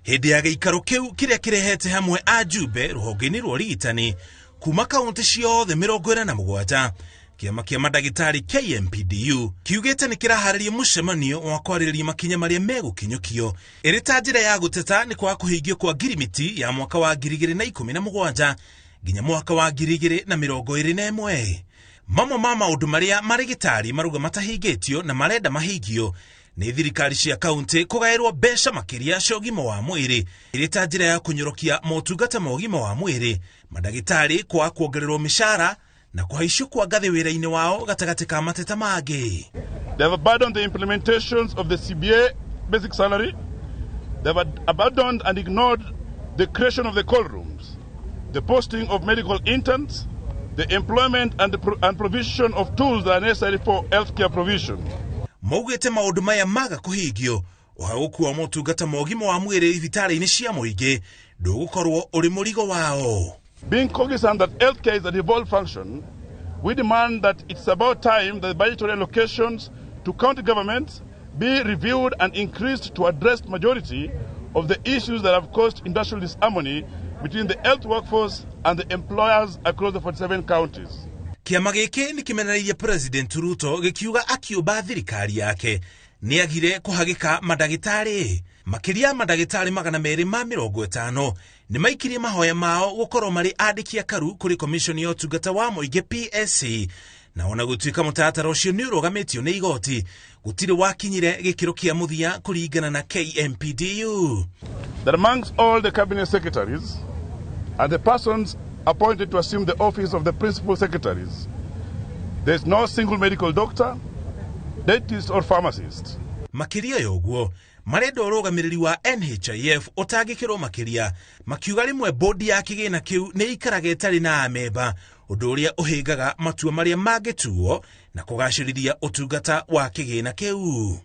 Hĩndĩ ya gĩikaro kĩu kĩrĩa kĩrehete hamwe ajumbe rũhonge-inĩ rwa ũrigitani kuma kaunti ciothe 47, kĩama kĩa mandagĩtarĩ KMPDU kiugĩte nĩ kĩraharĩria mũcemanio wa kwarĩrĩria makinya marĩa megũkinyũkio ĩrĩ ta njĩra ya gũteta nĩ kwa kũhingio kwa ngirimiti ya mwaka wa 2017 nginya mwaka wa 2021. Mamwe ma maũndũ marĩa marĩgĩtarĩ marauga matahingĩtio na marenda mahingio nĩ thirikari cia kaunti kũgaĩrwo mbeca makĩria cia ũgima wa mwĩrĩ ĩrĩ ta njĩra ya kũnyorokia motungata ma ũgima wa mwĩrĩ, mandagĩtarĩ kwa kuongererwo mĩcara na kũhaicio kwa ngathĩ wĩra-inĩ wao gatagatĩ ka mateta mangĩ. They have abandoned the implementations of the CBA basic salary. They have abandoned and ignored the creation of the call rooms, the posting of medical interns, the employment and provision of tools that are necessary for healthcare provision. Maugĩte maũndũ maya maga kũhingio, ũhagũku wa motungata ma ũgima wa mwĩrĩ thibitarĩ-inĩ cia mũingĩ ndũgũkorwo ũrĩ mũrigo wao. Being cognizant that healthcare is a devolved function, we demand that it's about time that the budgetary allocations to county governments be reviewed and increased to address the majority of the issues that have caused industrial disharmony between the health workforce and the employers across the 47 counties. Kĩama gĩkĩ nĩ kĩmenereirie President Ruto gĩkiuga akiũmba thirikari yake nĩ agire kũhagĩka mandagĩtarĩ. Makĩria mandagĩtarĩ 250 nĩ maikirie mahoya mao gũkorwo marĩ andĩki akaru kũrĩ komishoni ya ũtungata wa mũingĩ PSC, na ona gũtuĩka mũtaratara ũcio nĩ ũrũgamĩtio nĩ igoti, gũtirĩ wakinyire gĩkĩro kĩa mũthia kũringana na KMPDU. That amongst all the cabinet secretaries and the persons appointed to assume the office of the principal secretaries, there is no single medical doctor, dentist or pharmacist. Makĩria ya ũguo, marenda ũrũgamĩrĩri wa NHIF ũtangĩkĩrwo makĩria, makiuga rĩmwe bodi ya kĩgĩna kĩu nĩ ikaraga ĩtarĩ na amemba, ũndũ ũrĩa ũhĩngaga matua marĩa mangĩtuo na kũgacĩrithia ũtungata wa kĩgĩna kĩu.